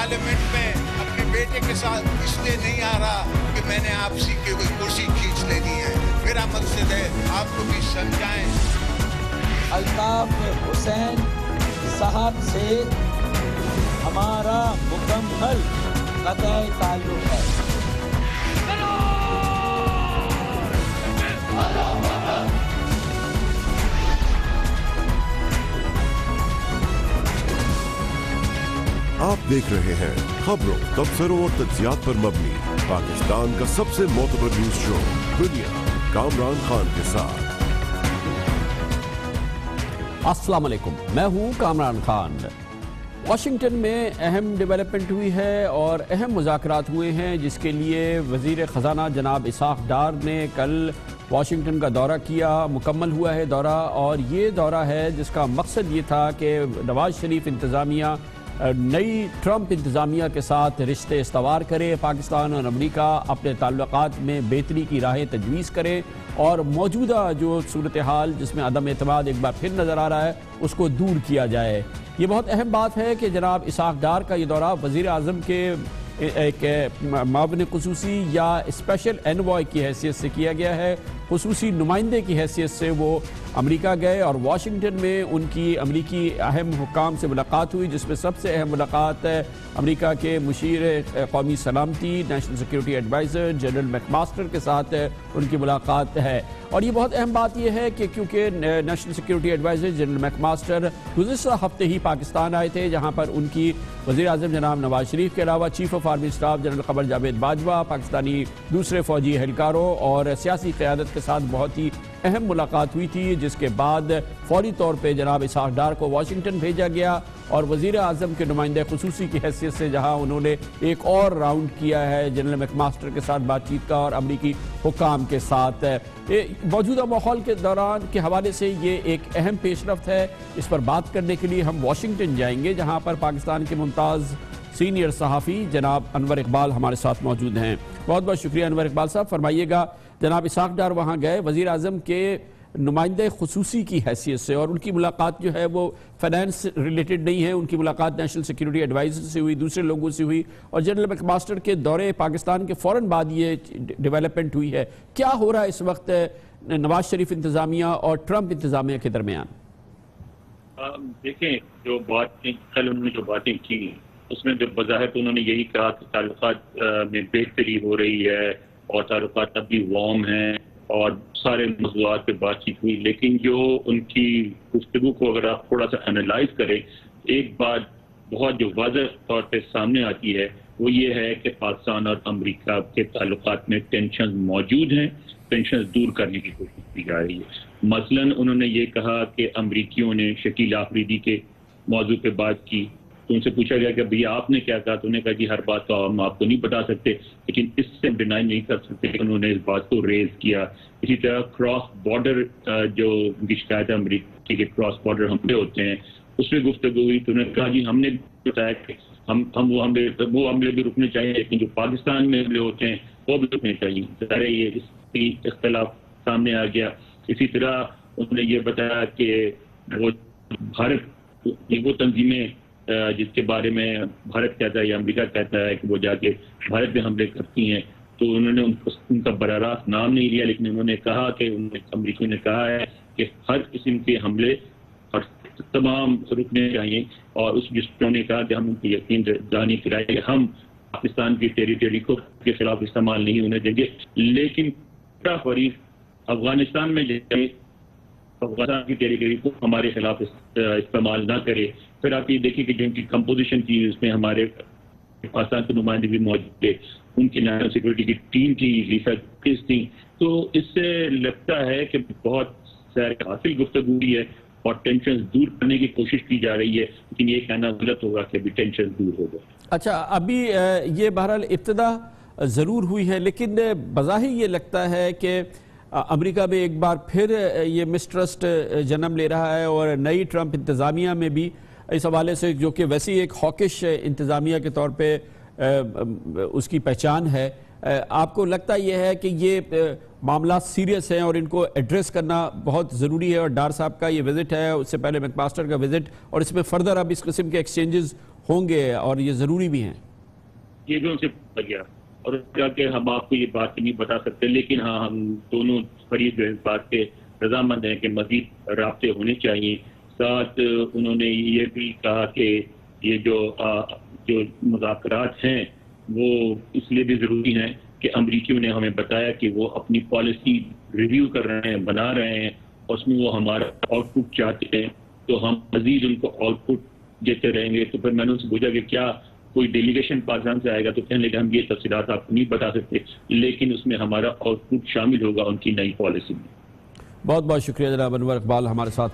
Parliament में अपने बेटे के साथ इसलिए नहीं आ रहा कि मैंने आपसी की कोई कुर्सी खींच लेनी है। मेरा मकसद है आपको भी समझाएं। अल्ताफ हुसैन साहब से हमारा मुकम्मल क़तई ताल्लुक़ है। आप देख रहे हैं खबरों, तबसरों और तज्जियात पर मबनी पाकिस्तान का सबसे मोतबर न्यूज शो दुनिया, कामरान खान के साथ। अस्सलाम वालेकुम, मैं हूं कामरान खान। वाशिंगटन में अहम डेवलपमेंट हुई है और अहम मुज़ाकरात हुए हैं, जिसके लिए वज़ीर ख़ज़ाना जनाब इसाक़ डार ने कल वाशिंगटन का दौरा किया। मुकम्मल हुआ है दौरा, और ये दौरा है जिसका मकसद ये था कि नवाज़ शरीफ इंतज़ामिया नई ट्रंप इंतज़ामिया के साथ रिश्ते इस्तवार करे, पाकिस्तान और अमरीका अपने ताल्लुकात में बेहतरी की राहें तजवीज़ करे और मौजूदा जो सूरत हाल जिसमें अदम एतमाद एक बार फिर नज़र आ रहा है उसको दूर किया जाए। ये बहुत अहम बात है कि जनाब इसाक़ डार का ये दौरा वज़ीर आज़म के एक मावन ख़ुसूसी या स्पेशल एनवॉय की हैसियत से किया गया है। ख़ुसूसी नुमाइंदे की हैसियत से वो अमेरिका गए और वाशिंगटन में उनकी अमरीकी अहम हुक्काम से मुलाकात हुई, जिसमें सबसे अहम मुलाकात अमेरिका के मुशीर कौमी सलामती national security adviser general McMaster के साथ उनकी मुलाकात है। और ये बहुत अहम बात यह है कि क्योंकि national security adviser general McMaster गुज़िश्ता हफ्ते ही पाकिस्तान आए थे, जहाँ पर उनकी वज़ीर आज़म जनाब नवाज़ शरीफ के अलावा chief of army staff general Qamar Javed Bajwa, Pakistani दूसरे फ़ौजी एहलकारों और सियासी क़यादत के साथ बहुत ही अहम मुलाकात हुई थी, जिसके बाद फौरी तौर पे जनाब इसाक़ डार को वाशिंगटन भेजा गया और वज़ीर आज़म के नुमाइंदे ख़ुसूसी की हैसियत से जहां उन्होंने एक और राउंड किया है जनरल मैकमास्टर के साथ बातचीत का और अमरीकी हुक्काम के साथ। मौजूदा माहौल के दौरान के हवाले से ये एक अहम पेशरफ्त है। इस पर बात करने के लिए हम वाशिंगटन जाएंगे, जहाँ पर पाकिस्तान के मुमताज़ सीनियर सहाफ़ी जनाब अनवर इकबाल हमारे साथ मौजूद हैं। बहुत बहुत शुक्रिया अनवर इकबाल साहब। फरमाइएगा, जनाब इसाक़ डार वहाँ गए वज़ीर आज़म के नुमाइंदे ख़ुसूसी की हैसियत से, और उनकी मुलाकात जो है वो फाइनेंस रिलेटेड नहीं है, उनकी मुलाकात नेशनल सिक्योरिटी एडवाइज़र से हुई, दूसरे लोगों से हुई, और जनरल मैकमास्टर के दौरे पाकिस्तान के फ़ौरन बाद ये डेवलपमेंट हुई है। क्या हो रहा है इस वक्त नवाज़ शरीफ इंतज़ामिया और ट्रंप इंतज़ामिया के दरमियान? देखें, जो बातें कल उन्होंने जो बातें की उसमें जो बज़ाहिर उन्होंने यही कहा कि ताल्लुकात में बेहतरी हो रही है और ताल्लुकात अभी वार्म हैं और सारे मौज़ूआत पे बातचीत हुई, लेकिन जो उनकी गुफ्तगू को अगर आप थोड़ा सा एनालाइज करें, एक बात बहुत जो वाज़ह तौर पे सामने आती है वो ये है कि पाकिस्तान और अमरीका के ताल्लुकात में टेंशन मौजूद हैं, टेंशन दूर करने की कोशिश की जा रही है। मसलन उन्होंने ये कहा कि अमरीकियों ने शकील आफरीदी के मौजू पे बात की, तो उनसे पूछा गया कि भैया आपने क्या कहा, तो उन्होंने कहा जी हर बात तो हम आपको नहीं बता सकते, लेकिन इससे डिनाई नहीं कर सकते कि उन्होंने इस बात को रेज किया। इसी तरह क्रॉस बॉर्डर जो उनकी शिकायत है अमरीका के क्रॉस बॉर्डर हमले होते हैं, उसमें गुफ्तगू हुई, तो उन्होंने कहा जी हमने बताया कि हम वो हमले भी रुकने चाहिए, लेकिन जो पाकिस्तान में हमले होते हैं वो भी रुकने चाहिए। सारे ये इसकी इख्तलाफ सामने आ गया। इसी तरह उन्होंने ये बताया कि वो भारत वो तंजीमें जिसके बारे में भारत कहता है या अमेरिका कहता है कि वो जाके भारत में हमले करती हैं, तो उन्होंने उनका बराह रास्त नाम नहीं लिया, लेकिन उन्होंने कहा कि अमरीका ने कहा है कि हर किस्म के हमले और तमाम रुकने चाहिए, और उस जिसने ने कहा कि हम उनको यकीन दहानी कराए कि हम पाकिस्तान की टेरिटरी को के खिलाफ इस्तेमाल नहीं होने देंगे, लेकिन अफगानिस्तान में अफगानिस्तान की टेरिटरी को हमारे खिलाफ इस्तेमाल ना करे। फिर आप ये देखिए कि जिनकी कंपोजिशन थी उसमें हमारे पाकिस्तान के नुमाइंदे भी मौजूद थे, उनकी नेशनल सिक्योरिटी की टीम थी, रिसर्च थी, तो इससे लगता है कि बहुत सैर हासिल गुफ्तगू है और टेंशन दूर करने की कोशिश की जा रही है, लेकिन ये कहना गलत होगा कि अभी टेंशन दूर होगा। अच्छा, अभी ये बहरहाल इब्तिदा ज़रूर हुई है, लेकिन बज़ाहिर ये लगता है कि अमेरिका में एक बार फिर ये मिसट्रस्ट जन्म ले रहा है और नई ट्रंप इंतज़ामिया में भी इस हवाले से, जो कि वैसे ही एक हॉकिश इंतज़ामिया के तौर पे उसकी पहचान है, آپ کو لگتا یہ ہے کہ یہ معاملات سیریس ہیں اور ان کو ایڈریس کرنا بہت ضروری ہے، اور ڈار صاحب کا یہ وزٹ ہے، اس سے پہلے میک ماسٹر کا وزٹ، اور اس میں فردر اب اس قسم کے ایکسچینجز ہوں گے اور یہ ضروری بھی ہیں؟ یہ بھی ان سے پوچھا گیا اور کیا کہ ہم آپ کو یہ بات نہیں بتا سکتے، لیکن ہاں ہم دونوں فریق جو اس بات سے رضامند ہیں کہ مزید رابطے ہونے چاہیے. ساتھ انہوں نے یہ بھی کہا کہ یہ جو مذاکرات ہیں وہ اس لیے بھی ضروری ہیں کہ امریکیوں نے ہمیں بتایا کہ وہ اپنی پالیسی ریویو کر رہے ہیں، بنا رہے ہیں، اور اس میں وہ ہمارا آؤٹ پٹ چاہتے ہیں، تو ہم مزید ان کو آؤٹ پٹ دیتے رہیں گے. تو پھر میں نے ان سے پوچھا کہ کیا کوئی ڈیلیگیشن پاکستان سے آئے گا، تو کہنے لگے ہم یہ تفصیلات آپ کو نہیں بتا سکتے، لیکن اس میں ہمارا آؤٹ پٹ شامل ہوگا ان کی نئی پالیسی میں. بہت بہت شکریہ جناب انور اقبال ہمارے ساتھ